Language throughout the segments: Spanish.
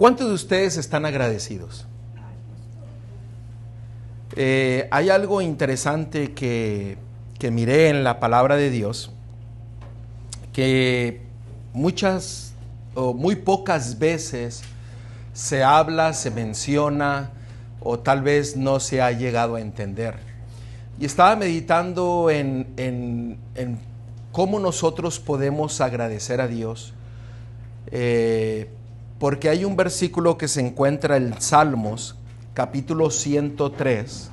¿Cuántos de ustedes están agradecidos? Hay algo interesante que miré en la palabra de Dios, que muchas o muy pocas veces se habla, se menciona o tal vez no se ha llegado a entender. Y estaba meditando en cómo nosotros podemos agradecer a Dios, porque hay un versículo que se encuentra en Salmos, capítulo 103,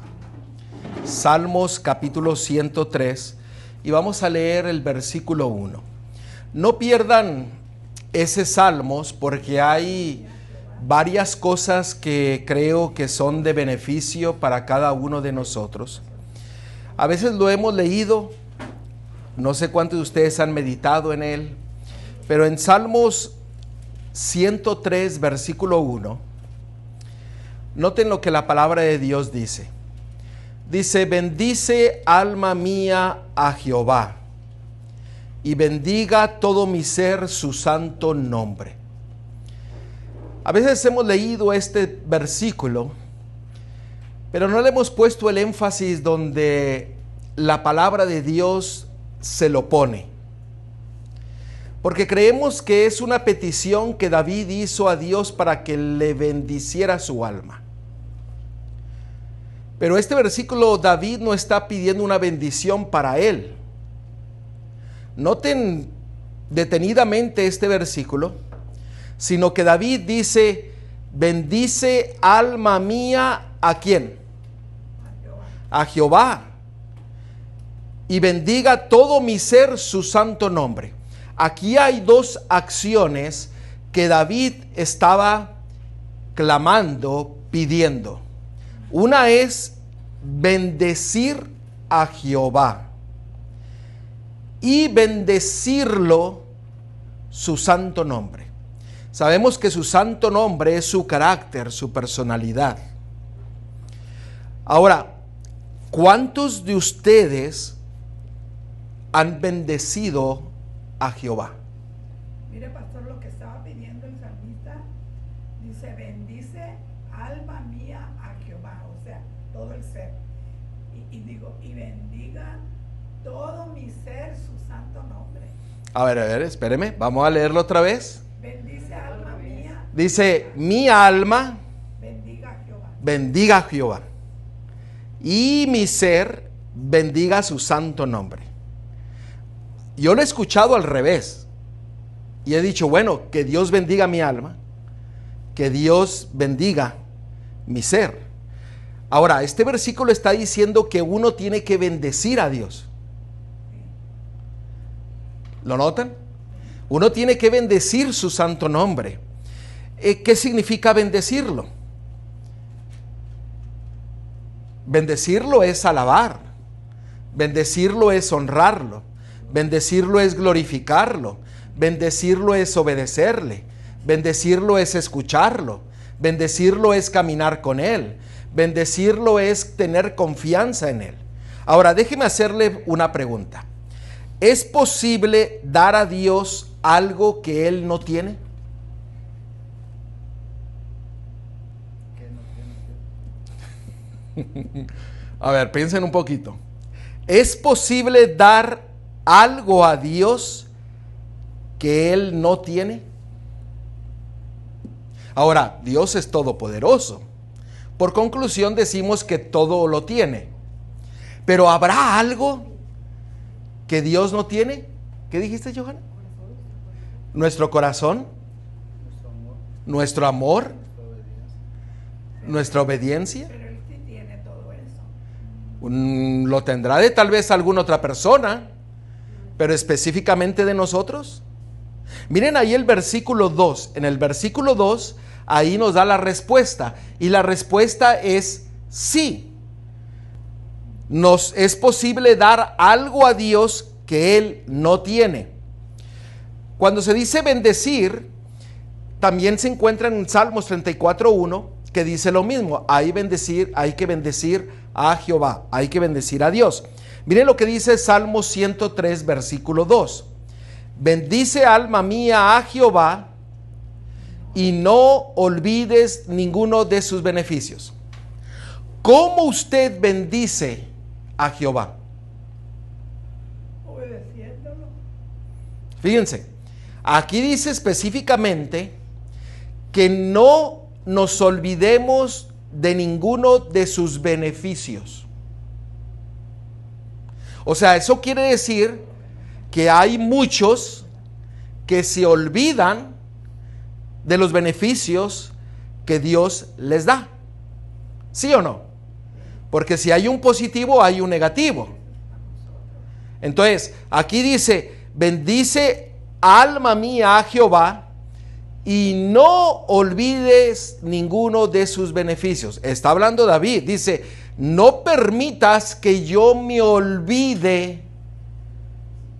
Salmos capítulo 103, y vamos a leer el versículo 1. No pierdan ese Salmos porque hay varias cosas que creo que son de beneficio para cada uno de nosotros. A veces lo hemos leído, no sé cuántos de ustedes han meditado en él, pero en Salmos 103, versículo 1, noten lo que la palabra de Dios dice. Dice: bendice alma mía a Jehová, y bendiga todo mi ser su santo nombre. A veces hemos leído este versículo, pero no le hemos puesto el énfasis donde la palabra de Dios se lo pone. Porque creemos que es una petición que David hizo a Dios para que le bendiciera su alma. Pero este versículo, David no está pidiendo una bendición para él. Noten detenidamente este versículo, sino que David dice: bendice alma mía, ¿a quién? A Jehová. Y bendiga todo mi ser su santo nombre. Aquí hay dos acciones que David estaba clamando, pidiendo. Una es bendecir a Jehová y bendecirlo su santo nombre. Sabemos que su santo nombre es su carácter, su personalidad. Ahora, ¿cuántos de ustedes han bendecido a Jehová? Mire, pastor, lo que estaba pidiendo el salmista, dice: bendice alma mía a Jehová, o sea, todo el ser. Y bendiga todo mi ser su santo nombre. A ver, espéreme, vamos a leerlo otra vez. Bendice alma mía. Dice: mi alma bendiga a Jehová. Bendiga a Jehová. Y mi ser bendiga su santo nombre. Yo lo he escuchado al revés. Y he dicho: bueno, que Dios bendiga mi alma, que Dios bendiga mi ser. Ahora, este versículo está diciendo que uno tiene que bendecir a Dios. ¿Lo notan? Uno tiene que bendecir su santo nombre. ¿Qué significa bendecirlo? Bendecirlo es alabar. Bendecirlo es honrarlo. Bendecirlo es glorificarlo. Bendecirlo es obedecerle. Bendecirlo es escucharlo. Bendecirlo es caminar con él. Bendecirlo es tener confianza en él. Ahora, déjeme hacerle una pregunta. ¿Es posible dar a Dios algo que él no tiene? A ver, piensen un poquito. ¿Es posible dar algo a Dios que él no tiene? Ahora, Dios es todopoderoso. Por conclusión decimos que todo lo tiene. Pero ¿habrá algo que Dios no tiene? ¿Qué dijiste, Johanna? Nuestro corazón, nuestro amor, nuestra obediencia. Pero él sí tiene todo eso. Lo tendrá de tal vez alguna otra persona, pero específicamente de nosotros. Miren ahí el versículo 2. En el versículo 2, ahí nos da la respuesta. Y la respuesta es sí. Nos es posible dar algo a Dios que Él no tiene. Cuando se dice bendecir, también se encuentra en Salmos 34:1, que dice lo mismo. Hay que bendecir a Jehová, hay que bendecir a Dios. Miren lo que dice Salmos 103, versículo 2. Bendice alma mía a Jehová y no olvides ninguno de sus beneficios. ¿Cómo usted bendice a Jehová? Obedeciéndolo. Fíjense, aquí dice específicamente que no nos olvidemos de ninguno de sus beneficios. O sea, eso quiere decir que hay muchos que se olvidan de los beneficios que Dios les da. ¿Sí o no? Porque si hay un positivo, hay un negativo. Entonces, aquí dice, bendice alma mía a Jehová y no olvides ninguno de sus beneficios. Está hablando David, dice, no permitas que yo me olvide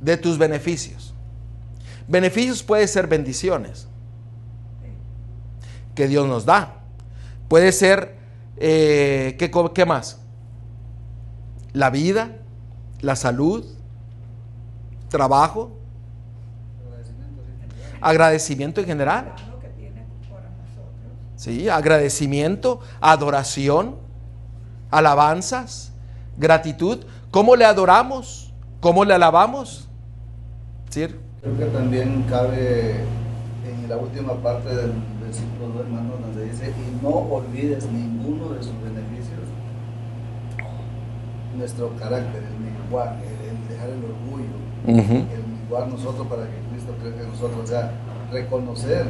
de tus beneficios. Beneficios puede ser bendiciones que Dios nos da. Puede ser, ¿qué más? La vida, la salud, trabajo, agradecimiento en general. Que tiene por nosotros. Sí, agradecimiento, adoración, alabanzas, gratitud. ¿Cómo le adoramos? ¿Cómo le alabamos? ¿Sí? Creo que también cabe en la última parte del versículo 2, hermano, donde dice, y no olvides ninguno de sus beneficios. Nuestro carácter, el menguar, el dejar el orgullo, el menguar nosotros para que Cristo crezca en nosotros. O sea, reconocer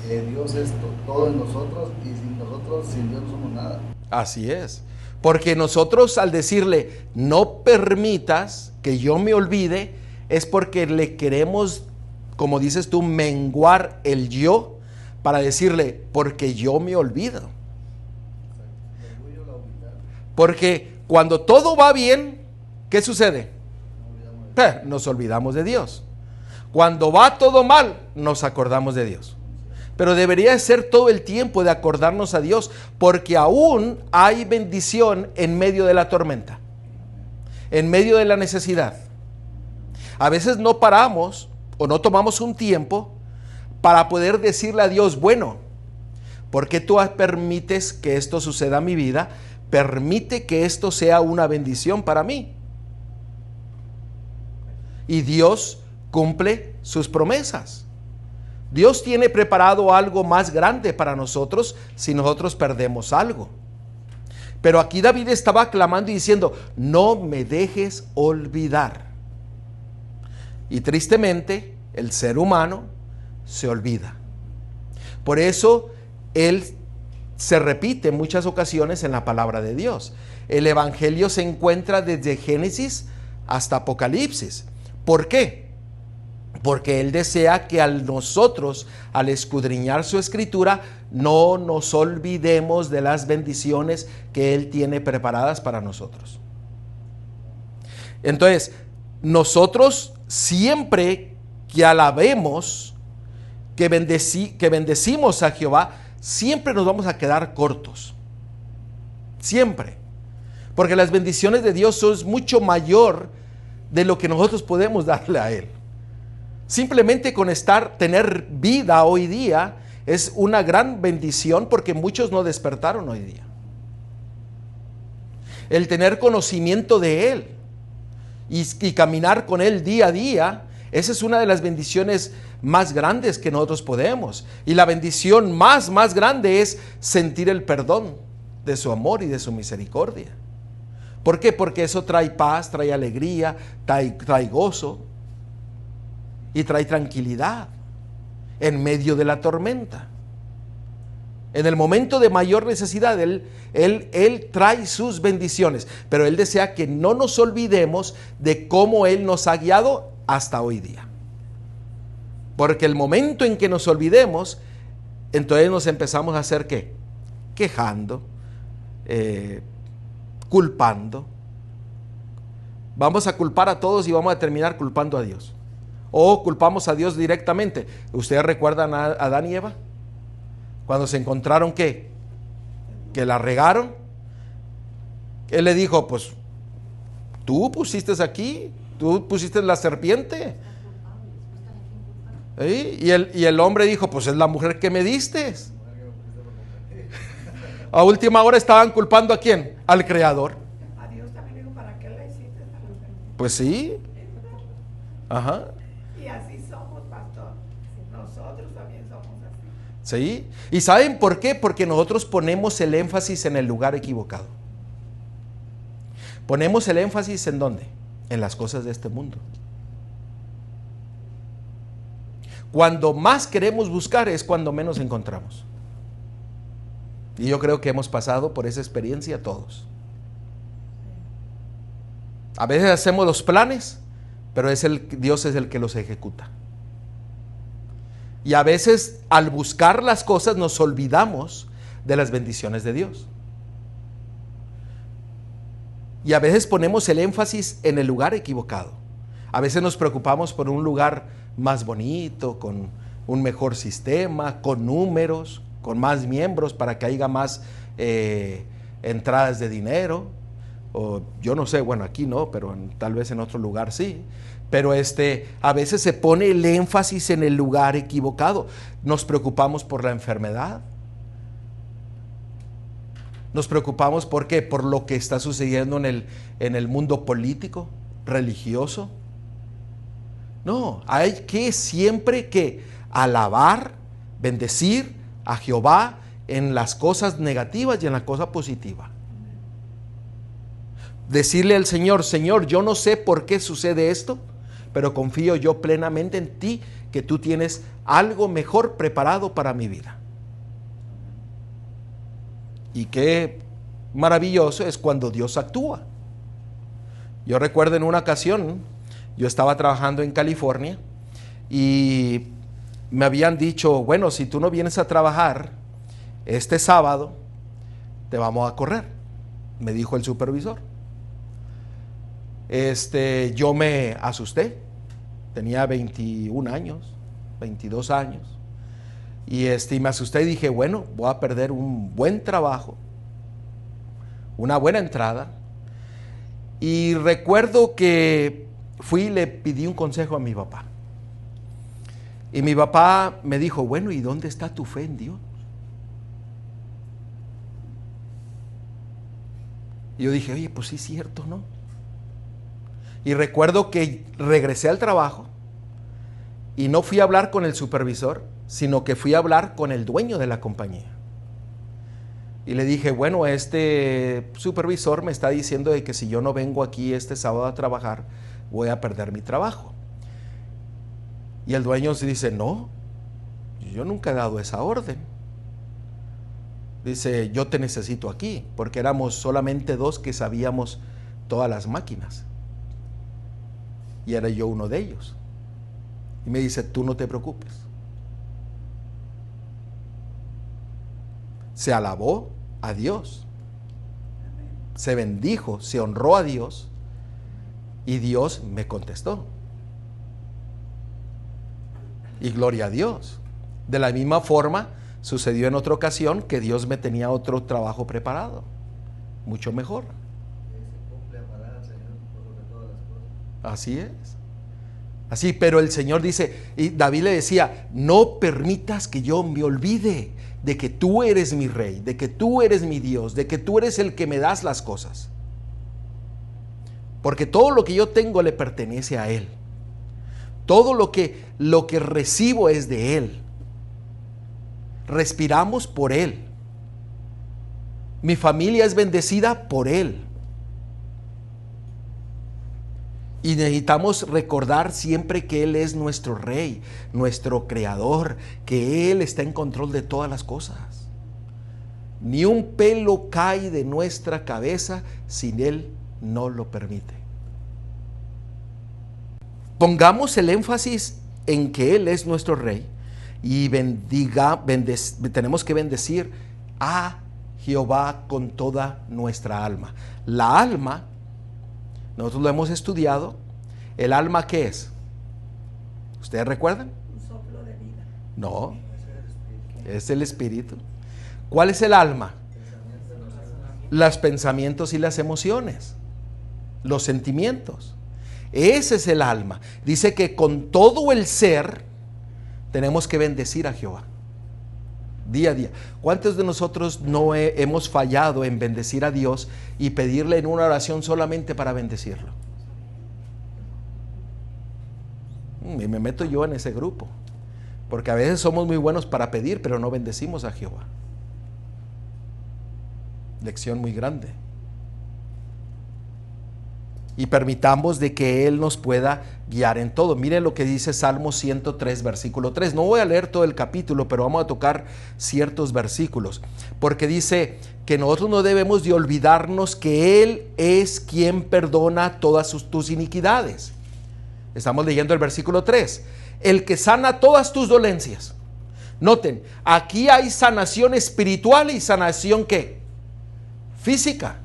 que Dios es todo en nosotros y sin nosotros, sin Dios no somos nada. Así es. Porque nosotros al decirle, no permitas que yo me olvide, es porque le queremos, como dices tú, menguar el yo para decirle, porque yo me olvido. El orgullo, la humildad. Porque cuando todo va bien, ¿qué sucede? Nos olvidamos de Dios. Cuando va todo mal, nos acordamos de Dios. Pero debería ser todo el tiempo de acordarnos a Dios, porque aún hay bendición en medio de la tormenta, en medio de la necesidad. A veces no paramos o no tomamos un tiempo para poder decirle a Dios, bueno, ¿por qué tú permites que esto suceda en mi vida? Permite que esto sea una bendición para mí. Y Dios cumple sus promesas. Dios tiene preparado algo más grande para nosotros si nosotros perdemos algo. Pero aquí David estaba clamando y diciendo, no me dejes olvidar. Y tristemente, el ser humano se olvida. Por eso, él se repite en muchas ocasiones en la palabra de Dios. El evangelio se encuentra desde Génesis hasta Apocalipsis. ¿Por qué? Porque Él desea que nosotros, al escudriñar su escritura, no nos olvidemos de las bendiciones que Él tiene preparadas para nosotros. Entonces, nosotros siempre que alabemos, que bendecimos a Jehová, siempre nos vamos a quedar cortos. Siempre. Porque las bendiciones de Dios son mucho mayor de lo que nosotros podemos darle a Él. Simplemente con tener vida hoy día es una gran bendición porque muchos no despertaron hoy día. El tener conocimiento de Él y caminar con Él día a día, esa es una de las bendiciones más grandes que nosotros podemos. Y la bendición más grande es sentir el perdón de su amor y de su misericordia. ¿Por qué? Porque eso trae paz, trae alegría, trae gozo. Y trae tranquilidad en medio de la tormenta. En el momento de mayor necesidad, Él trae sus bendiciones. Pero Él desea que no nos olvidemos de cómo Él nos ha guiado hasta hoy día. Porque el momento en que nos olvidemos, entonces nos empezamos a hacer ¿qué? Quejando, culpando. Vamos a culpar a todos y vamos a terminar culpando a Dios. O culpamos a Dios directamente. ¿Ustedes recuerdan a Adán y Eva? Cuando se encontraron ¿qué? Que la regaron. Él le dijo, pues, tú pusiste aquí, tú pusiste la serpiente. ¿Sí? Y el hombre dijo, pues es la mujer que me diste. A última hora estaban culpando ¿a quién? Al Creador. A Dios también digo, ¿para qué la hiciste? Pues sí. Ajá. Y así somos, pastor. Nosotros también somos así. ¿Sí? ¿Y saben por qué? Porque nosotros ponemos el énfasis en el lugar equivocado. Ponemos el énfasis ¿en dónde? En las cosas de este mundo. Cuando más queremos buscar es cuando menos encontramos. Y yo creo que hemos pasado por esa experiencia todos. A veces hacemos los planes, pero Dios es el que los ejecuta. Y a veces al buscar las cosas nos olvidamos de las bendiciones de Dios. Y a veces ponemos el énfasis en el lugar equivocado. A veces nos preocupamos por un lugar más bonito, con un mejor sistema, con números, con más miembros para que haya más entradas de dinero. O yo no sé, bueno, aquí no, pero tal vez en otro lugar sí. Pero a veces se pone el énfasis en el lugar equivocado. Nos preocupamos por la enfermedad. Nos preocupamos ¿por qué? Por lo que está sucediendo en el mundo político, religioso. No, hay que siempre que alabar, bendecir a Jehová en las cosas negativas y en la cosa positiva. Decirle al Señor, Señor, yo no sé por qué sucede esto, pero confío yo plenamente en ti, que tú tienes algo mejor preparado para mi vida. Y qué maravilloso es cuando Dios actúa. Yo recuerdo en una ocasión, yo estaba trabajando en California y me habían dicho, bueno, si tú no vienes a trabajar este sábado, te vamos a correr, me dijo el supervisor. Yo me asusté, tenía 21 años, 22 años, y me asusté y dije, bueno, voy a perder un buen trabajo, una buena entrada. Y recuerdo que fui y le pedí un consejo a mi papá. Y mi papá me dijo, bueno, ¿y dónde está tu fe en Dios? Y yo dije, oye, pues sí es cierto, ¿no? Y recuerdo que regresé al trabajo y no fui a hablar con el supervisor, sino que fui a hablar con el dueño de la compañía. Y le dije, bueno, este supervisor me está diciendo de que si yo no vengo aquí este sábado a trabajar, voy a perder mi trabajo. Y el dueño se dice, no, yo nunca he dado esa orden. Dice, yo te necesito aquí, porque éramos solamente 2 que sabíamos todas las máquinas. Y era yo uno de ellos. Y me dice, tú no te preocupes. Se alabó a Dios, se bendijo, se honró a Dios, y Dios me contestó. Y gloria a Dios. De la misma forma sucedió en otra ocasión que Dios me tenía otro trabajo preparado, mucho mejor. Así es. Así, pero el Señor dice, y David le decía, no permitas que yo me olvide de que tú eres mi rey, de que tú eres mi Dios, de que tú eres el que me das las cosas. Porque todo lo que yo tengo le pertenece a Él. Todo lo que recibo es de Él. Respiramos por Él. Mi familia es bendecida por Él. Y necesitamos recordar siempre que Él es nuestro Rey, nuestro Creador, que Él está en control de todas las cosas. Ni un pelo cae de nuestra cabeza sin Él no lo permite. Pongamos el énfasis en que Él es nuestro Rey y tenemos que bendecir a Jehová con toda nuestra alma. La alma, nosotros lo hemos estudiado. ¿El alma qué es? ¿Ustedes recuerdan? Un soplo de vida. No, es el espíritu. ¿Cuál es el alma? Los pensamientos y las emociones, los sentimientos. Ese es el alma. Dice que con todo el ser tenemos que bendecir a Jehová día a día. ¿Cuántos de nosotros no hemos fallado en bendecir a Dios y pedirle en una oración solamente para bendecirlo? Y me meto yo en ese grupo, porque a veces somos muy buenos para pedir, pero no bendecimos a Jehová. Lección muy grande. Y permitamos de que Él nos pueda guiar en todo. Miren lo que dice Salmo 103, versículo 3. No voy a leer todo el capítulo, pero vamos a tocar ciertos versículos. Porque dice que nosotros no debemos de olvidarnos que Él es quien perdona todas tus iniquidades. Estamos leyendo el versículo 3. El que sana todas tus dolencias. Noten, aquí hay sanación espiritual y sanación ¿qué? Física.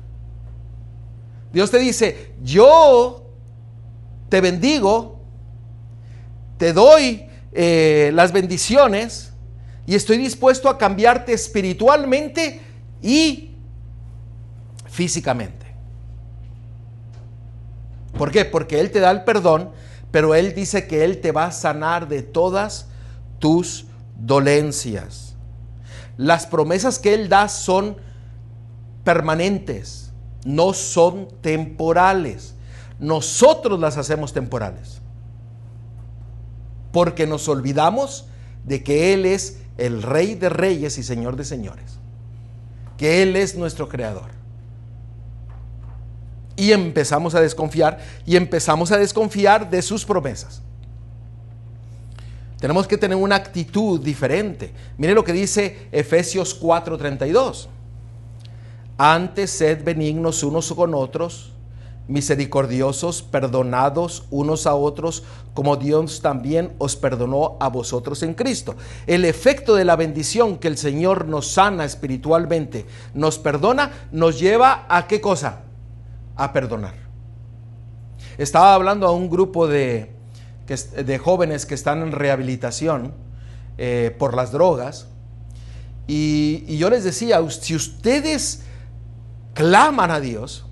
Dios te dice, yo te bendigo, te doy las bendiciones y estoy dispuesto a cambiarte espiritualmente y físicamente. ¿Por qué? Porque Él te da el perdón, pero Él dice que Él te va a sanar de todas tus dolencias. Las promesas que Él da son permanentes. No son temporales. Nosotros las hacemos temporales. Porque nos olvidamos de que Él es el Rey de Reyes y Señor de Señores. Que Él es nuestro Creador. Y empezamos a desconfiar. Y empezamos a desconfiar de sus promesas. Tenemos que tener una actitud diferente. Mire lo que dice Efesios 4:32. Antes sed benignos unos con otros, misericordiosos, perdonados unos a otros, como Dios también os perdonó a vosotros en Cristo. El efecto de la bendición que el Señor nos sana espiritualmente, nos perdona, nos lleva a ¿qué cosa? A perdonar. Estaba hablando a un grupo de jóvenes que están en rehabilitación por las drogas, y yo les decía, si ustedes claman a Dios,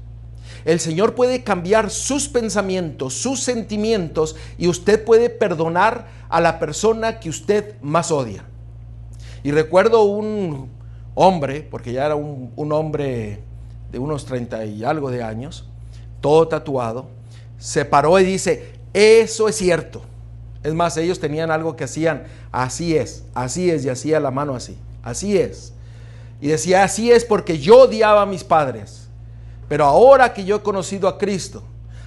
el Señor puede cambiar sus pensamientos, sus sentimientos, y usted puede perdonar a la persona que usted más odia. Y recuerdo un hombre, porque ya era un hombre de unos 30 y algo de años, todo tatuado, se paró y dice, eso es cierto. Es más, ellos tenían algo que hacían, así es, y hacía la mano así es. Y decía, así es porque yo odiaba a mis padres. Pero ahora que yo he conocido a Cristo,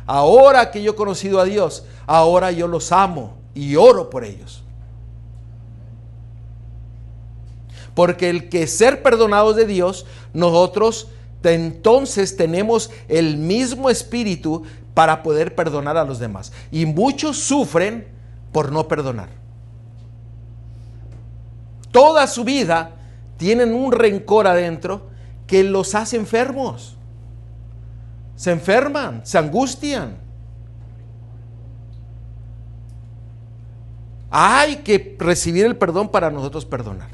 ahora que yo he conocido a Dios, ahora yo los amo y oro por ellos. Porque el que ser perdonados de Dios, nosotros entonces tenemos el mismo espíritu para poder perdonar a los demás. Y muchos sufren por no perdonar. Toda su vida tienen un rencor adentro que los hace enfermos. Se enferman, se angustian. Hay que recibir el perdón para nosotros perdonar.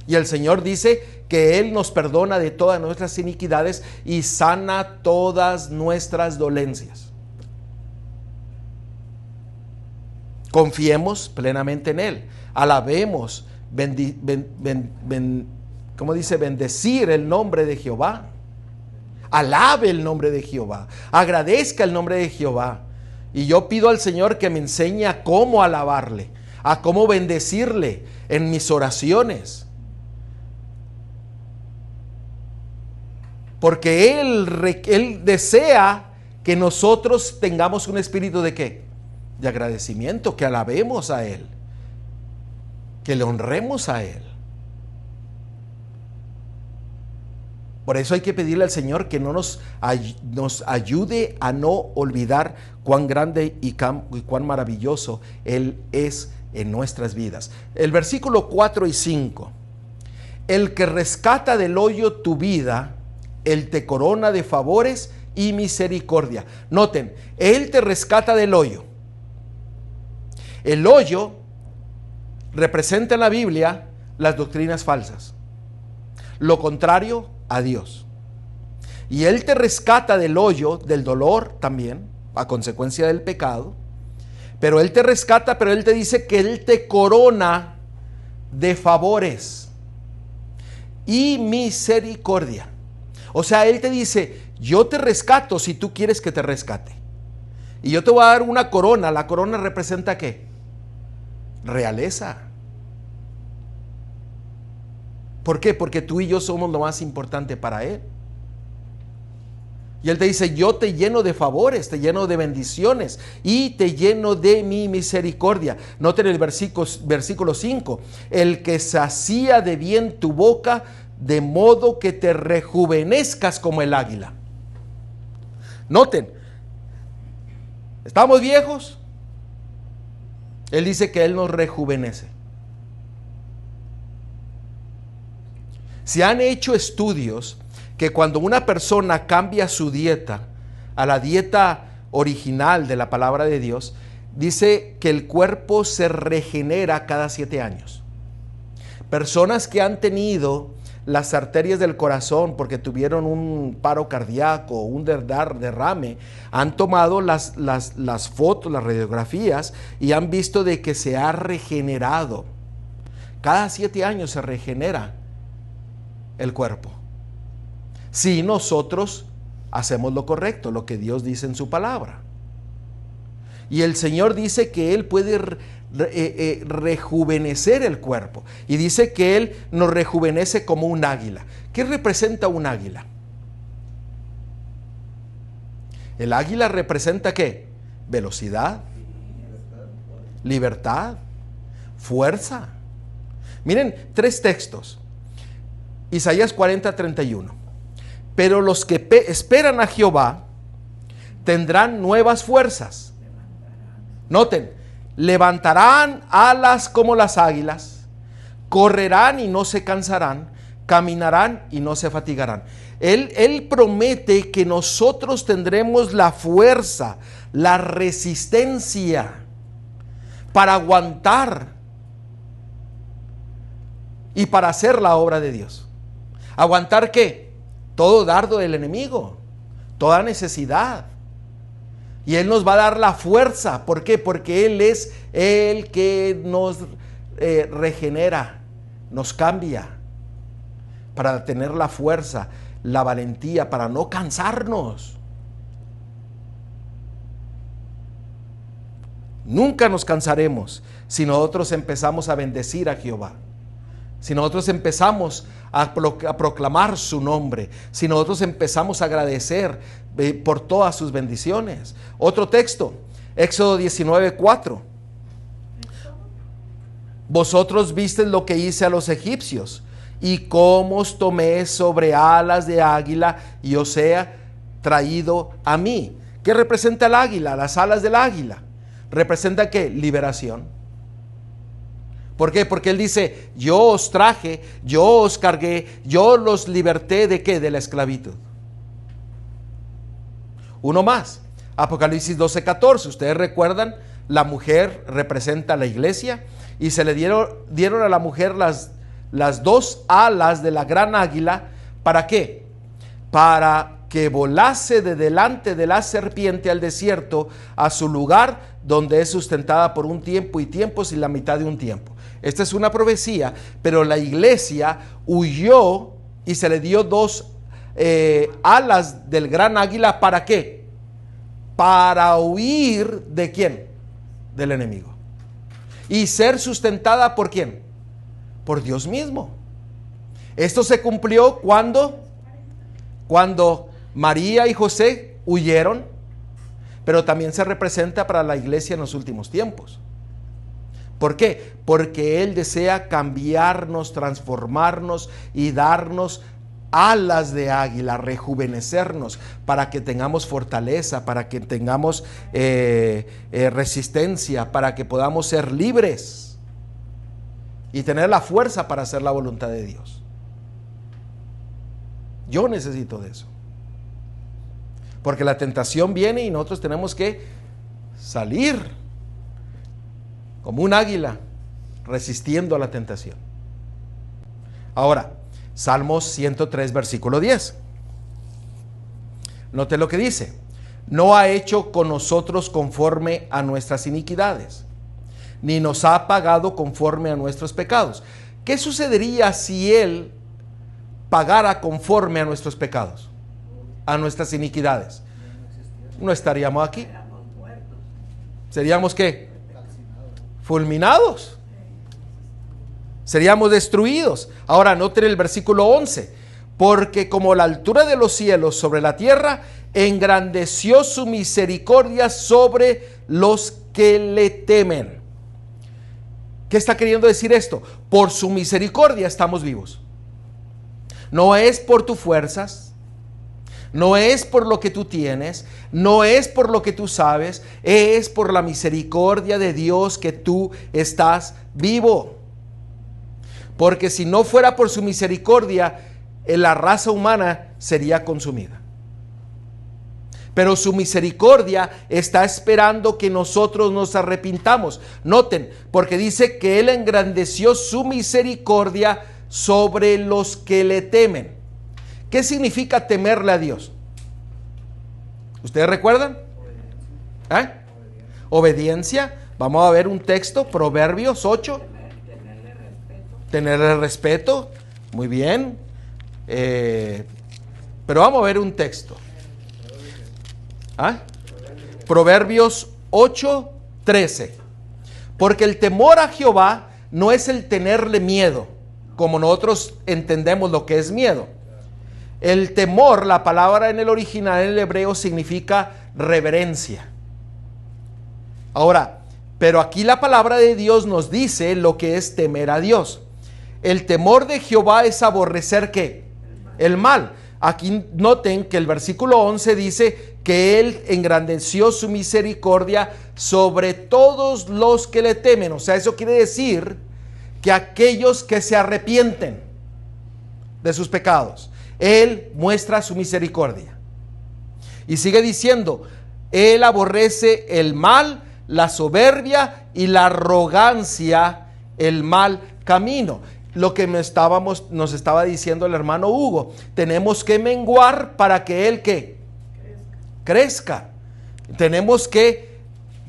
Y el Señor dice que Él nos perdona de todas nuestras iniquidades y sana todas nuestras dolencias. Confiemos plenamente en Él. Alabemos, ¿cómo dice? Bendecir el nombre de Jehová. Alabe el nombre de Jehová. Agradezca el nombre de Jehová. Y yo pido al Señor que me enseñe a cómo alabarle, a cómo bendecirle en mis oraciones. Porque Él desea que nosotros tengamos un espíritu de ¿qué? De agradecimiento, que alabemos a Él, que le honremos a Él. Por eso hay que pedirle al Señor que nos ayude a no olvidar cuán grande y cuán maravilloso Él es en nuestras vidas. El versículo 4 y 5. El que rescata del hoyo tu vida, Él te corona de favores y misericordia. Noten, Él te rescata del hoyo. El hoyo representa en la Biblia las doctrinas falsas. Lo contrario a Dios. Y Él te rescata del hoyo, del dolor también, a consecuencia del pecado. Pero Él te rescata, pero Él te dice que Él te corona de favores y misericordia. O sea, Él te dice, yo te rescato si tú quieres que te rescate. Y yo te voy a dar una corona. ¿La corona representa qué? Realeza. ¿Por qué? Porque tú y yo somos lo más importante para Él. Y Él te dice, yo te lleno de favores, te lleno de bendiciones y te lleno de mi misericordia. Noten el versículo 5. El que sacía de bien tu boca, de modo que te rejuvenezcas como el águila. Noten, ¿estamos viejos? Él dice que Él nos rejuvenece. Se han hecho estudios que cuando una persona cambia su dieta a la dieta original de la palabra de Dios, dice que el cuerpo se regenera cada 7 años. Personas que han tenido las arterias del corazón porque tuvieron un paro cardíaco, un derrame, han tomado las fotos, las radiografías y han visto de que se ha regenerado. Cada 7 años se regenera el cuerpo. Si nosotros hacemos lo correcto, lo que Dios dice en su palabra. Y el Señor dice que Él puede rejuvenecer el cuerpo. Y dice que Él nos rejuvenece como un águila. ¿Qué representa un águila? El águila representa ¿qué? Velocidad, libertad, fuerza. Miren, 3 textos. Isaías 40:31. Pero los que esperan a Jehová tendrán nuevas fuerzas. Noten, levantarán alas como las águilas, correrán y no se cansarán, caminarán y no se fatigarán. Él promete que nosotros tendremos la fuerza, la resistencia para aguantar y para hacer la obra de Dios. ¿Aguantar qué? Todo dardo del enemigo, toda necesidad. Y Él nos va a dar la fuerza. ¿Por qué? Porque Él es el que nos regenera, nos cambia, para tener la fuerza, la valentía, para no cansarnos. Nunca nos cansaremos si nosotros empezamos a bendecir a Jehová. Si nosotros empezamos a proclamar su nombre, si nosotros empezamos a agradecer por todas sus bendiciones. Otro texto, Éxodo 19:4. Vosotros visteis lo que hice a los egipcios y cómo os tomé sobre alas de águila y os he traído a mí. ¿Qué representa el águila? Las alas del águila. ¿Representa qué? Liberación. ¿Por qué? Porque Él dice, yo os traje, yo os cargué, yo los liberté ¿de qué? De la esclavitud. Uno más, Apocalipsis 12:14. Ustedes recuerdan, la mujer representa a la iglesia y se le dieron a la mujer las 2 alas de la gran águila. ¿Para qué? Para que volase de delante de la serpiente al desierto, a su lugar donde es sustentada por un tiempo y tiempos y la mitad de un tiempo. Esta es una profecía, pero la iglesia huyó y se le dio 2 alas del gran águila. ¿Para qué? Para huir ¿de quién? Del enemigo. Y ser sustentada ¿por quién? Por Dios mismo. Esto se cumplió cuando María y José huyeron, pero también se representa para la iglesia en los últimos tiempos. ¿Por qué? Porque Él desea cambiarnos, transformarnos y darnos alas de águila, rejuvenecernos para que tengamos fortaleza, para que tengamos resistencia, para que podamos ser libres y tener la fuerza para hacer la voluntad de Dios. Yo necesito de eso. Porque la tentación viene y nosotros tenemos que salir como un águila resistiendo a la tentación. Ahora, Salmos 103, versículo 10. Note lo que dice. no ha hecho con nosotros conforme a nuestras iniquidades, ni nos ha pagado conforme a nuestros pecados. ¿Qué sucedería si Él pagara conforme a nuestros pecados, a nuestras iniquidades? No estaríamos aquí. ¿Seríamos qué? Fulminados. Seríamos destruidos. Ahora noten el versículo 11. Porque como la altura de los cielos sobre la tierra, engrandeció su misericordia sobre los que le temen. ¿Qué está queriendo decir esto? Por su misericordia estamos vivos. No es por tus fuerzas, no es por lo que tú tienes, no es por lo que tú sabes, es por la misericordia de Dios que tú estás vivo. Porque si no fuera por su misericordia, la raza humana sería consumida. Pero su misericordia está esperando que nosotros nos arrepintamos. Noten, porque dice que Él engrandeció su misericordia sobre los que le temen. ¿Qué significa temerle a Dios? ¿Ustedes recuerdan? Obediencia. Vamos a ver un texto, Proverbios 8. Tenerle respeto. Muy bien. Pero vamos a ver un texto. Proverbios 8:13. Porque el temor a Jehová no es el tenerle miedo, como nosotros entendemos lo que es miedo. El temor, la palabra en el original, en el hebreo, significa reverencia. Ahora, pero aquí la palabra de Dios nos dice lo que es temer a Dios. El temor de Jehová es aborrecer ¿qué? El mal. Aquí noten que el versículo 11 dice que Él engrandeció su misericordia sobre todos los que le temen. O sea, eso quiere decir que aquellos que se arrepienten de sus pecados, Él muestra su misericordia. Y sigue diciendo, Él aborrece el mal, la soberbia y la arrogancia, el mal camino. Lo que nos estaba diciendo el hermano Hugo, tenemos que menguar para que Él ¿qué? Crezca. Tenemos que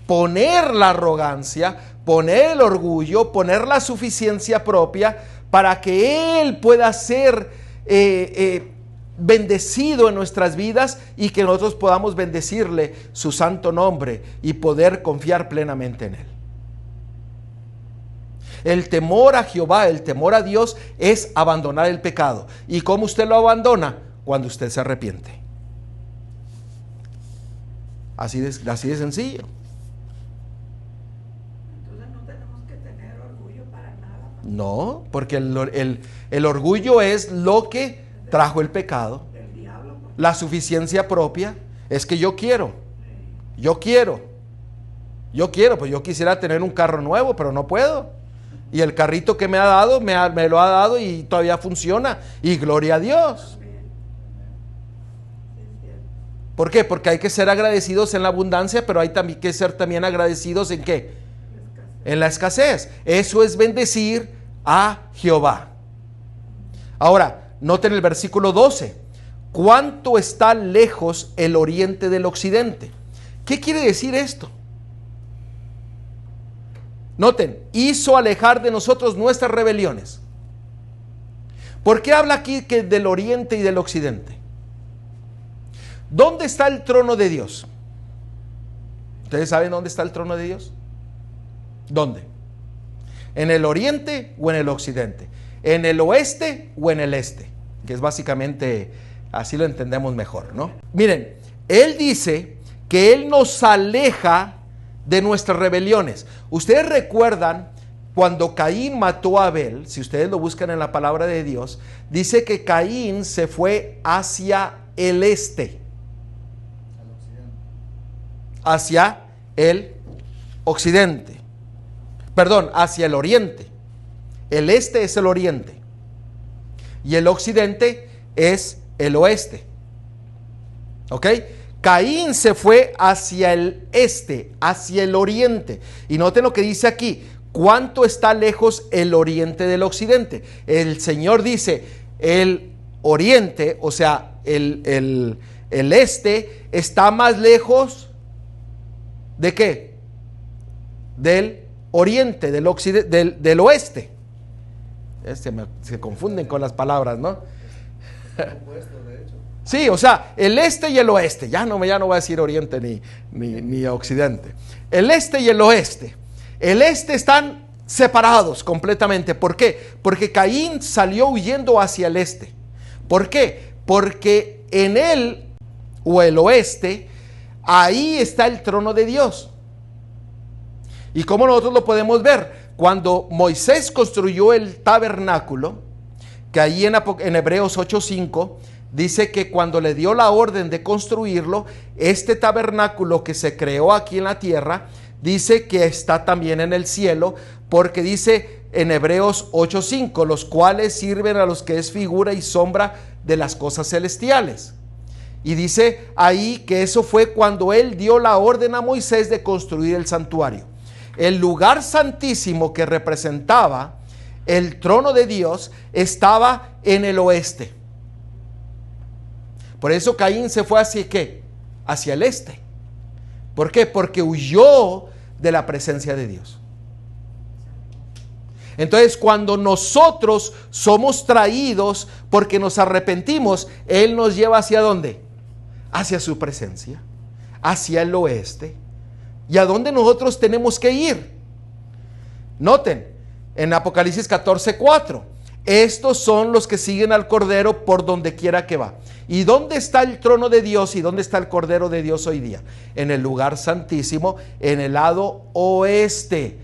poner la arrogancia, poner el orgullo, poner la suficiencia propia para que Él pueda ser bendecido en nuestras vidas y que nosotros podamos bendecirle su santo nombre y poder confiar plenamente en Él. El temor a Jehová, el temor a Dios es abandonar el pecado. ¿Y cómo usted lo abandona? Cuando usted se arrepiente. Así de sencillo. Entonces no tenemos que tener orgullo para nada. No, porque el orgullo es lo que trajo el pecado. Del diablo. La suficiencia propia es que yo quiero, pues yo quisiera tener un carro nuevo, pero no puedo. Y el carrito que me ha dado, me lo ha dado y todavía funciona. Y gloria a Dios. ¿Por qué? Porque hay que ser agradecidos en la abundancia, pero hay también que ser también agradecidos ¿en qué? En la escasez. Eso es bendecir a Jehová. Ahora, noten el versículo 12. ¿Cuánto está lejos el oriente del occidente? ¿Qué quiere decir esto? Noten, hizo alejar de nosotros nuestras rebeliones. ¿Por qué habla aquí que del oriente y del occidente? ¿Dónde está el trono de Dios? ¿Ustedes saben dónde está el trono de Dios? ¿Dónde? ¿En el oriente o en el occidente? ¿En el oeste o en el este? Que es básicamente, así lo entendemos mejor, ¿no? Miren, Él dice que Él nos aleja de nuestras rebeliones. Ustedes recuerdan cuando Caín mató a Abel, si ustedes lo buscan en la palabra de Dios, dice que Caín se fue hacia el este, hacia el occidente, perdón, hacia el oriente. El este es el oriente y el occidente es el oeste. ¿Ok? Caín se fue hacia el este, hacia el oriente. Y noten lo que dice aquí. ¿Cuánto está lejos el oriente del occidente? El Señor dice, el oriente, o sea, el el este está más lejos ¿de qué? Del oriente, del occidente, del oeste. Se confunden con las palabras, ¿no? Opuesto, de hecho. Sí, o sea, el este y el oeste. Ya no voy a decir oriente ni occidente. El este y el oeste. El este están separados completamente. ¿Por qué? Porque Caín salió huyendo hacia el este. ¿Por qué? Porque en él, o el oeste, ahí está el trono de Dios. ¿Y cómo nosotros lo podemos ver? Cuando Moisés construyó el tabernáculo, que ahí en Hebreos 8:5 dice que cuando le dio la orden de construirlo, este tabernáculo que se creó aquí en la tierra, dice que está también en el cielo, porque dice en Hebreos 8:5, los cuales sirven a los que es figura y sombra de las cosas celestiales. Y dice ahí que eso fue cuando él dio la orden a Moisés de construir el santuario. El lugar santísimo que representaba el trono de Dios estaba en el oeste. Por eso Caín se fue hacia ¿qué? Hacia el este. ¿Por qué? Porque huyó de la presencia de Dios. Entonces, cuando nosotros somos traídos porque nos arrepentimos, Él nos lleva ¿hacia dónde? Hacia su presencia, hacia el oeste. ¿Y a dónde nosotros tenemos que ir? Noten, en Apocalipsis 14:4, estos son los que siguen al Cordero por donde quiera que va. ¿Y dónde está el trono de Dios y dónde está el Cordero de Dios hoy día? En el lugar santísimo, en el lado oeste.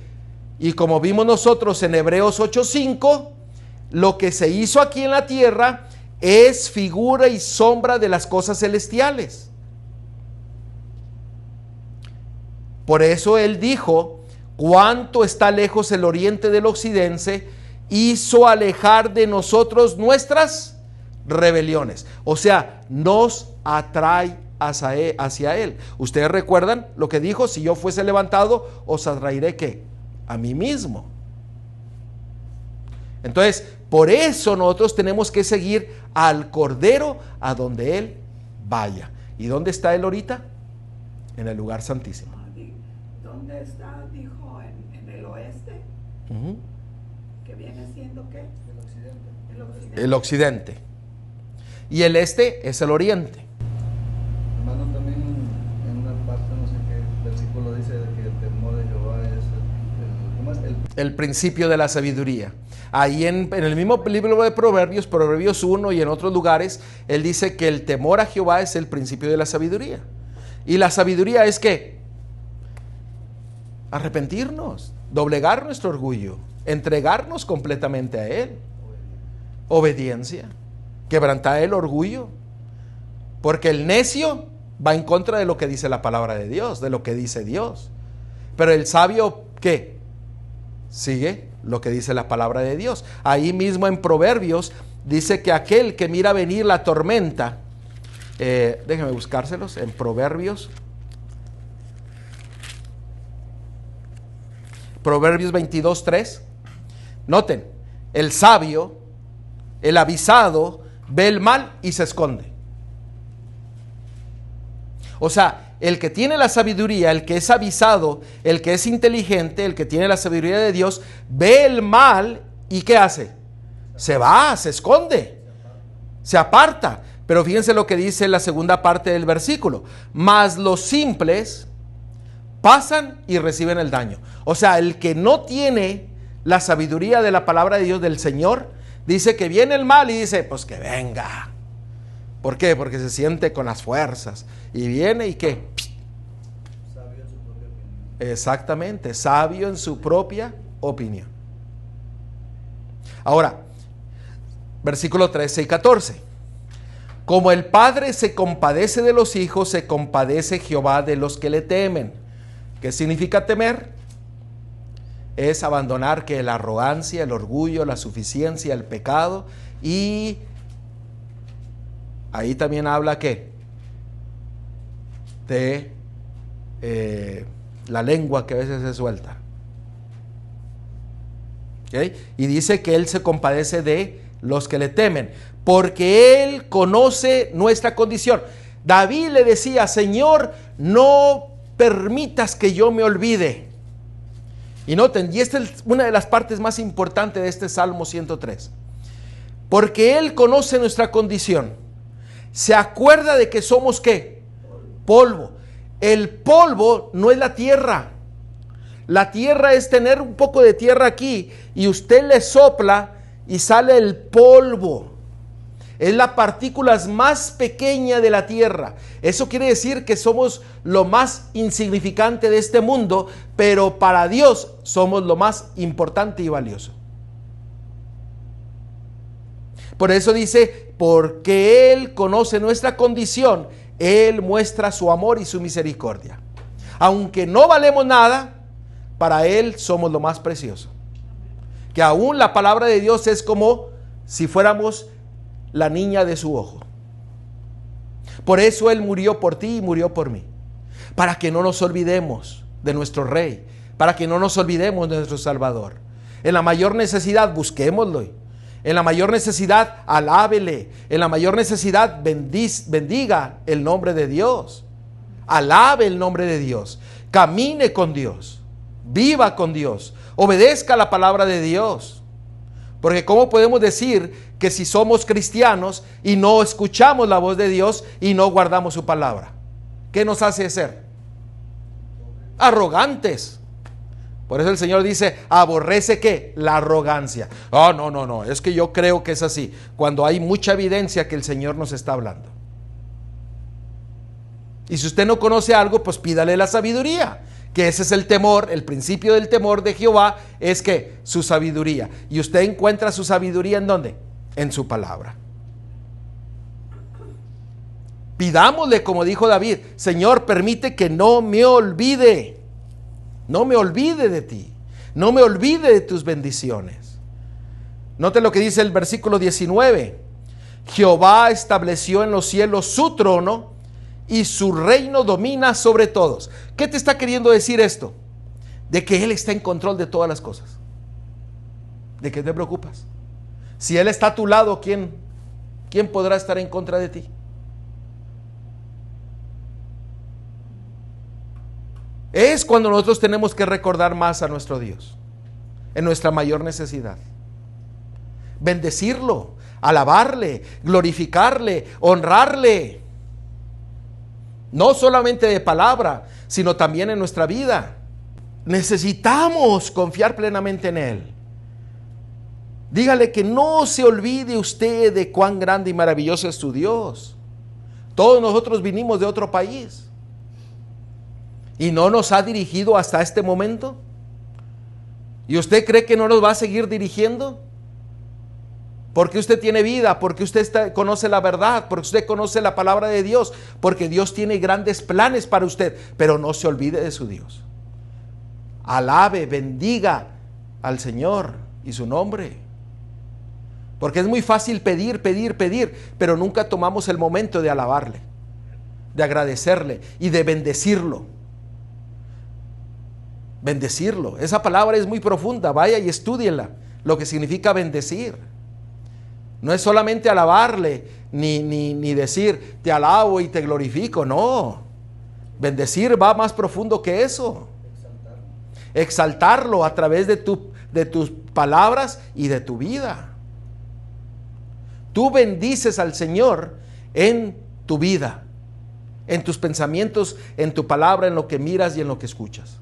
Y como vimos nosotros en Hebreos 8:5, lo que se hizo aquí en la tierra es figura y sombra de las cosas celestiales. Por eso él dijo, cuánto está lejos el oriente del occidente, hizo alejar de nosotros nuestras rebeliones. O sea, nos atrae hacia él. Ustedes recuerdan lo que dijo, si yo fuese levantado, os atraeré ¿qué? A mí mismo. Entonces, por eso nosotros tenemos que seguir al Cordero a donde Él vaya. ¿Y dónde está Él ahorita? En el lugar santísimo. ¿Dónde está? Dijo en el oeste. ¿Que viene siendo qué? El occidente. El occidente. El occidente. Y el este es el oriente. Hermano, también en una parte, no sé qué versículo dice que el temor de Jehová es ¿cómo es? El principio de la sabiduría. Ahí en el mismo libro de Proverbios, Proverbios 1 y en otros lugares, él dice que el temor a Jehová es el principio de la sabiduría. Y la sabiduría es ¿qué? Arrepentirnos, doblegar nuestro orgullo, entregarnos completamente a Él. Obediencia, quebrantar el orgullo. Porque el necio va en contra de lo que dice la palabra de Dios, de lo que dice Dios. Pero el sabio, ¿qué? Sigue lo que dice la palabra de Dios. Ahí mismo en Proverbios dice que aquel que mira venir la tormenta, déjenme buscárselos en Proverbios 22:3. Noten, el sabio, el avisado, ve el mal y se esconde. O sea, el que tiene la sabiduría, el que es avisado, el que es inteligente, el que tiene la sabiduría de Dios, ve el mal y ¿qué hace? Se va, se esconde, se aparta. Pero fíjense lo que dice la segunda parte del versículo. Mas los simples pasan y reciben el daño. O sea, el que no tiene la sabiduría de la palabra de Dios del Señor, dice que viene el mal y dice, pues que venga. ¿Por qué? Porque se siente con las fuerzas. Y viene y ¿qué? Sabio en su propia opinión. Exactamente, sabio en su propia opinión. Ahora, versículo 13 y 14. Como el Padre se compadece de los hijos, se compadece Jehová de los que le temen. ¿Qué significa temer? Es abandonar que la arrogancia, el orgullo, la suficiencia, el pecado, y ahí también habla ¿qué? De la lengua que a veces se suelta. ¿Okay? Y dice que Él se compadece de los que le temen, porque Él conoce nuestra condición. David le decía: Señor, no permitas que yo me olvide. Y noten, y esta es una de las partes más importantes de este Salmo 103. Porque Él conoce nuestra condición. Se acuerda de que somos ¿qué? Polvo. El polvo no es la tierra. La tierra es tener un poco de tierra aquí y usted le sopla y sale el polvo. Es la partícula más pequeña de la tierra. Eso quiere decir que somos lo más insignificante de este mundo, pero para Dios somos lo más importante y valioso. Por eso dice, porque Él conoce nuestra condición, Él muestra su amor y su misericordia. Aunque no valemos nada, para Él somos lo más precioso. Que aún la palabra de Dios es como si fuéramos la niña de su ojo. Por eso Él murió por ti y murió por mí. Para que no nos olvidemos de nuestro Rey. Para que no nos olvidemos de nuestro Salvador. En la mayor necesidad, busquémoslo. En la mayor necesidad, alábele. En la mayor necesidad, bendiga el nombre de Dios. Alabe el nombre de Dios. Camine con Dios. Viva con Dios. Obedezca la palabra de Dios. Porque ¿cómo podemos decir que si somos cristianos y no escuchamos la voz de Dios y no guardamos su palabra? ¿Qué nos hace ser? Arrogantes. Por eso el Señor dice, aborrece ¿qué? La arrogancia. No, es que yo creo que es así. Cuando hay mucha evidencia que el Señor nos está hablando. Y si usted no conoce algo, pues pídale la sabiduría. Que ese es el temor, el principio del temor de Jehová es que su sabiduría. Y usted encuentra su sabiduría ¿en dónde? En su palabra. Pidámosle, como dijo David, Señor, permite que no me olvide. No me olvide de ti. No me olvide de tus bendiciones. Note lo que dice el versículo 19. Jehová estableció en los cielos su trono y su reino domina sobre todos. ¿Qué te está queriendo decir esto? De que Él está en control de todas las cosas. ¿De qué te preocupas? Si Él está a tu lado, ¿quién podrá estar en contra de ti? Es cuando nosotros tenemos que recordar más a nuestro Dios, en nuestra mayor necesidad. Bendecirlo, alabarle, glorificarle, honrarle. No solamente de palabra, sino también en nuestra vida. Necesitamos confiar plenamente en Él. Dígale que no se olvide usted de cuán grande y maravilloso es tu Dios. Todos nosotros vinimos de otro país. ¿Y no nos ha dirigido hasta este momento? ¿Y usted cree que no nos va a seguir dirigiendo? Porque usted tiene vida, porque usted conoce la verdad, porque usted conoce la palabra de Dios, porque Dios tiene grandes planes para usted, pero no se olvide de su Dios. Alabe, bendiga al Señor y su nombre. Porque es muy fácil pedir, pero nunca tomamos el momento de alabarle, de agradecerle y de bendecirlo. Bendecirlo. Esa palabra es muy profunda. Vaya y estúdiela. Lo que significa bendecir. No es solamente alabarle, ni decir te alabo y te glorifico. No. Bendecir va más profundo que eso. Exaltarlo a través de tus palabras y de tu vida. Tú bendices al Señor en tu vida, en tus pensamientos, en tu palabra, en lo que miras y en lo que escuchas.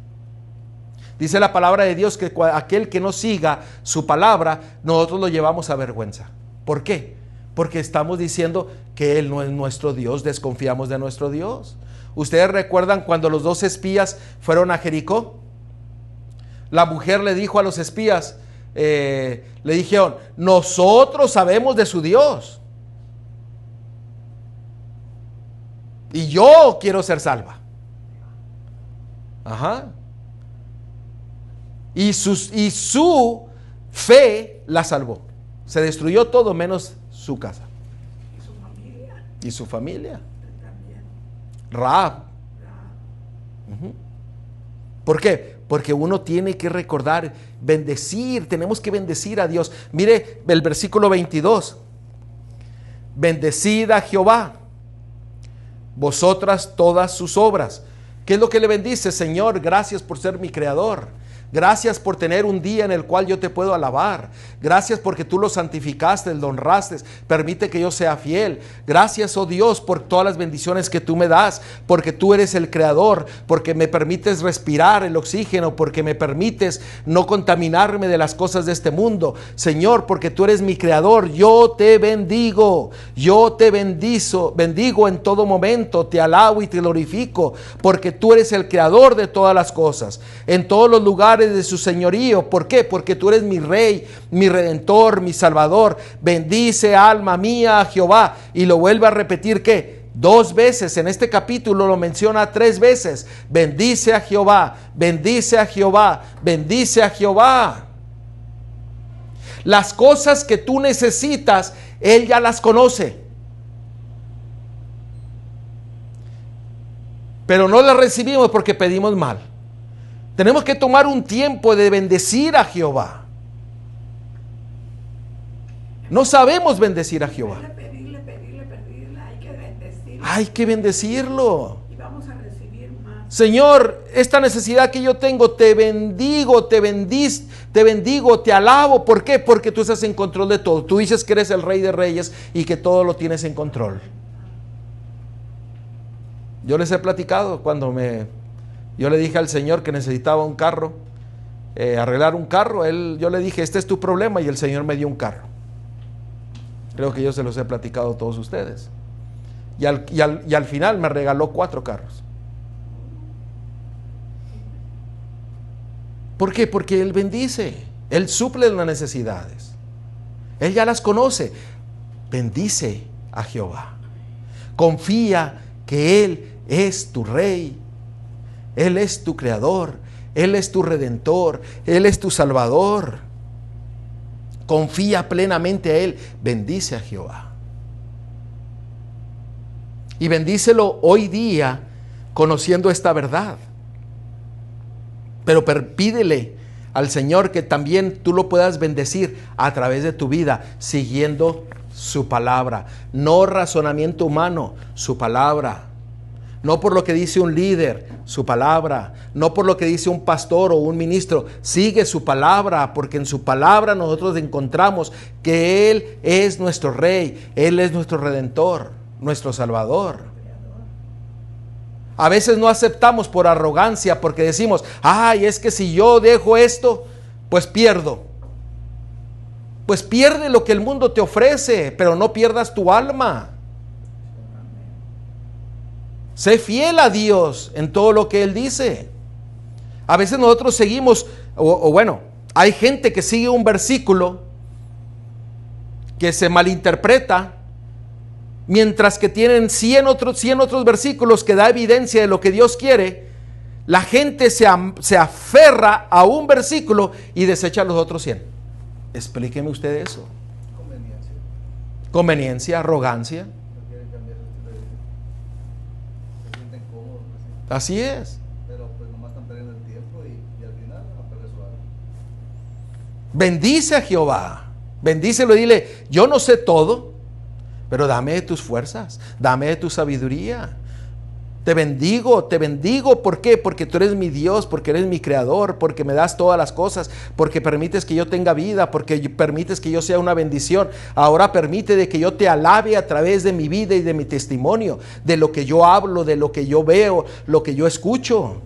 Dice la palabra de Dios que aquel que no siga su palabra, nosotros lo llevamos a vergüenza. ¿Por qué? Porque estamos diciendo que Él no es nuestro Dios, desconfiamos de nuestro Dios. ¿Ustedes recuerdan cuando los 2 espías fueron a Jericó? La mujer le dijo a los espías, le dijeron, nosotros sabemos de su Dios. Y yo quiero ser salva. Ajá. Y su fe la salvó. Se destruyó todo menos su casa. Y su familia. Y su familia. También. Rahab. ¿Por qué? Porque uno tiene que recordar, bendecir, tenemos que bendecir a Dios. Mire el versículo 22. Bendecid a Jehová. vosotras todas sus obras. ¿Qué es lo que le bendice? Señor, gracias por ser mi creador. Gracias por tener un día en el cual yo te puedo alabar. Gracias porque tú lo santificaste, lo honraste. Permite que yo sea fiel. Gracias, oh Dios, por todas las bendiciones que tú me das. Porque tú eres el creador. Porque me permites respirar el oxígeno. Porque me permites no contaminarme de las cosas de este mundo. Señor, porque tú eres mi creador. Yo te bendigo. Yo te bendigo en todo momento. Te alabo y te glorifico. Porque tú eres el creador de todas las cosas. En todos los lugares de su señorío. ¿Por qué? Porque tú eres mi rey, mi redentor, mi salvador. Bendice, alma mía, a Jehová. Y lo vuelve a repetir, ¿qué? 2 veces. En este capítulo lo menciona 3 veces. Bendice a Jehová, bendice a Jehová, bendice a Jehová. Las cosas que tú necesitas, Él ya las conoce. Pero no las recibimos porque pedimos mal. Tenemos que tomar un tiempo de bendecir a Jehová. No sabemos bendecir a Jehová. Pedirle, hay que bendecirlo. Hay que bendecirlo. Y vamos a recibir más. Señor, esta necesidad que yo tengo, te bendigo, te bendigo, te alabo. ¿Por qué? Porque tú estás en control de todo. Tú dices que eres el Rey de Reyes y que todo lo tienes en control. Yo les he platicado cuando yo le dije al Señor que necesitaba un carro, arreglar un carro. Yo le dije, este es tu problema, y el Señor me dio un carro. Creo que yo se los he platicado a todos ustedes. Y al final me regaló 4 carros. ¿Por qué? Porque Él bendice, Él suple las necesidades. Él ya las conoce. Bendice a Jehová. Confía que Él es tu Rey. Él es tu creador, Él es tu redentor, Él es tu salvador. Confía plenamente a Él. Bendice a Jehová. Y bendícelo hoy día conociendo esta verdad. Pero pídele al Señor que también tú lo puedas bendecir a través de tu vida, siguiendo su palabra. No razonamiento humano, su palabra. No por lo que dice un líder, su palabra. No por lo que dice un pastor o un ministro. Sigue su palabra, porque en su palabra nosotros encontramos que Él es nuestro Rey, Él es nuestro Redentor, nuestro Salvador. A veces no aceptamos por arrogancia, porque decimos, ay, es que si yo dejo esto, pues pierdo. Pues pierde lo que el mundo te ofrece, pero no pierdas tu alma. Sé fiel a Dios en todo lo que Él dice. A veces nosotros seguimos, hay gente que sigue un versículo que se malinterpreta, mientras que tienen 100 otros versículos que da evidencia de lo que Dios quiere. La gente se aferra a un versículo y desecha los otros 100. Explíqueme usted eso. Conveniencia, arrogancia. Así es. Pero pues nomás están perdiendo el tiempo y al final van a perder su alma. Bendice a Jehová. Bendícelo y dile, yo no sé todo, pero dame de tus fuerzas, dame de tu sabiduría. Te bendigo, ¿por qué? Porque tú eres mi Dios, porque eres mi creador, porque me das todas las cosas, porque permites que yo tenga vida, porque permites que yo sea una bendición. Ahora permite de que yo te alabe a través de mi vida y de mi testimonio, de lo que yo hablo, de lo que yo veo, lo que yo escucho.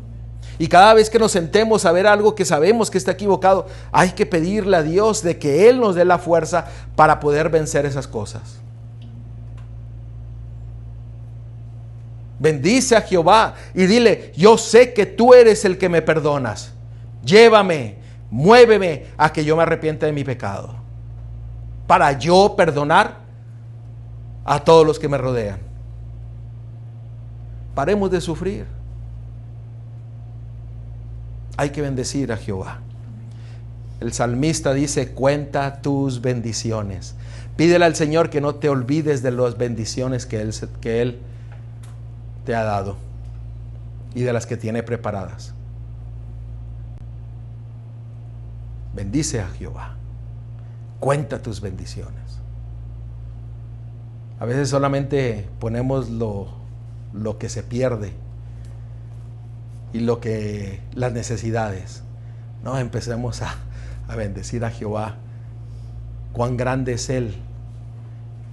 Y cada vez que nos sentemos a ver algo que sabemos que está equivocado, hay que pedirle a Dios de que Él nos dé la fuerza para poder vencer esas cosas. Bendice a Jehová y dile, yo sé que tú eres el que me perdonas. Llévame, muéveme a que yo me arrepienta de mi pecado, para yo perdonar a todos los que me rodean. Paremos de sufrir. Hay que bendecir a Jehová. El salmista dice, cuenta tus bendiciones. Pídele al Señor que no te olvides de las bendiciones que Él te ha dado y de las que tiene preparadas. Bendice a Jehová. Cuenta tus bendiciones. A veces solamente ponemos lo lo que se pierde y las necesidades. No, empecemos a bendecir a Jehová. Cuán grande es Él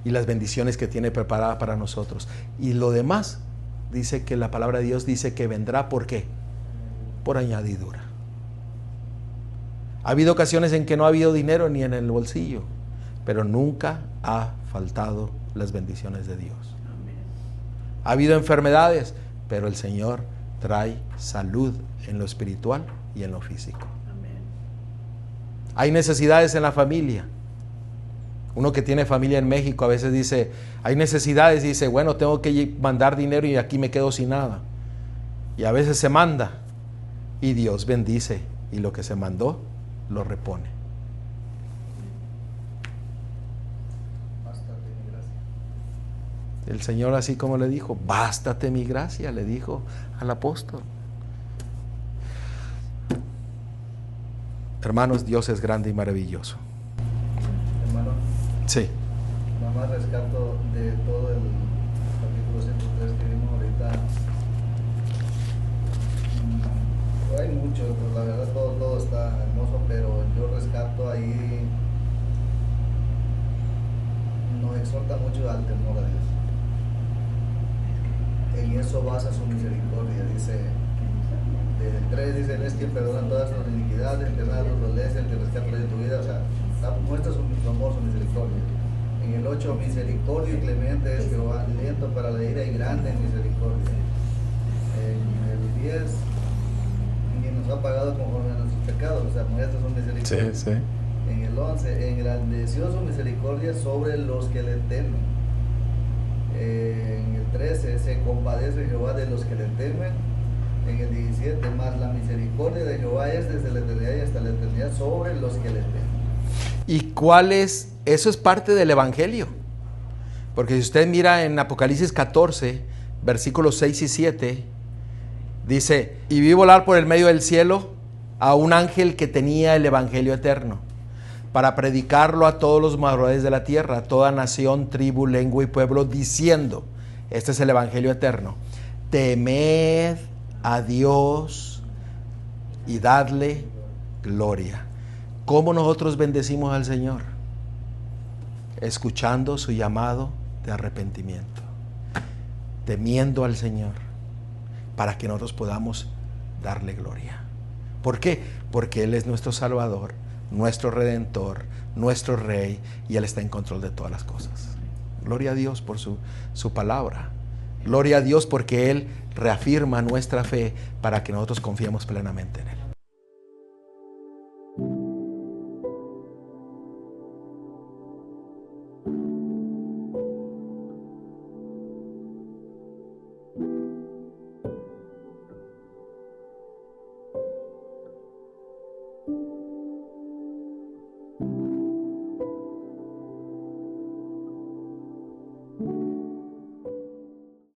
y las bendiciones que tiene preparada para nosotros. Y lo demás, dice que la palabra de Dios dice que vendrá, ¿por qué? Por añadidura. Ha habido ocasiones en que no ha habido dinero ni en el bolsillo, pero nunca ha faltado las bendiciones de Dios. Ha habido enfermedades, pero el Señor trae salud en lo espiritual y en lo físico. Hay necesidades en la familia. Uno que tiene familia en México a veces dice, hay necesidades y dice, bueno, tengo que mandar dinero y aquí me quedo sin nada. Y a veces se manda y Dios bendice y lo que se mandó lo repone. Bástate mi gracia. El Señor, así como le dijo, bástate mi gracia, le dijo al apóstol. Hermanos, Dios es grande y maravilloso. Hermano, Sí. nada más rescato de todo el capítulo 103 que vimos ahorita. Hay mucho, pues, la verdad todo está hermoso, pero yo rescato ahí, nos exhorta mucho al temor a Dios. En eso basa su misericordia, dice, del 3 dice, Él es quien perdona todas sus iniquidades, el que nada los dolece, el que rescata de tu vida, o sea, muestra su amor, su misericordia. En el 8, misericordia y clemente es Jehová, lento para la ira y grande en misericordia. En el 10, y nos ha pagado conforme a nuestros pecados, o sea, muestra su misericordia. Sí. En el 11, engrandeció su misericordia sobre los que le temen. En el 13, se compadece Jehová de los que le temen. En el 17, más la misericordia de Jehová es desde la eternidad y hasta la eternidad sobre los que le temen. ¿Y cuál es? Eso es parte del Evangelio. Porque si usted mira en Apocalipsis 14, versículos 6 y 7, dice, y vi volar por el medio del cielo a un ángel que tenía el Evangelio eterno, para predicarlo a todos los moradores de la tierra, a toda nación, tribu, lengua y pueblo, diciendo, este es el Evangelio eterno, temed a Dios y dadle gloria. ¿Cómo nosotros bendecimos al Señor? Escuchando su llamado de arrepentimiento, temiendo al Señor, para que nosotros podamos darle gloria. ¿Por qué? Porque Él es nuestro Salvador, nuestro Redentor, nuestro Rey, y Él está en control de todas las cosas. Gloria a Dios por su palabra. Gloria a Dios porque Él reafirma nuestra fe para que nosotros confiemos plenamente en Él.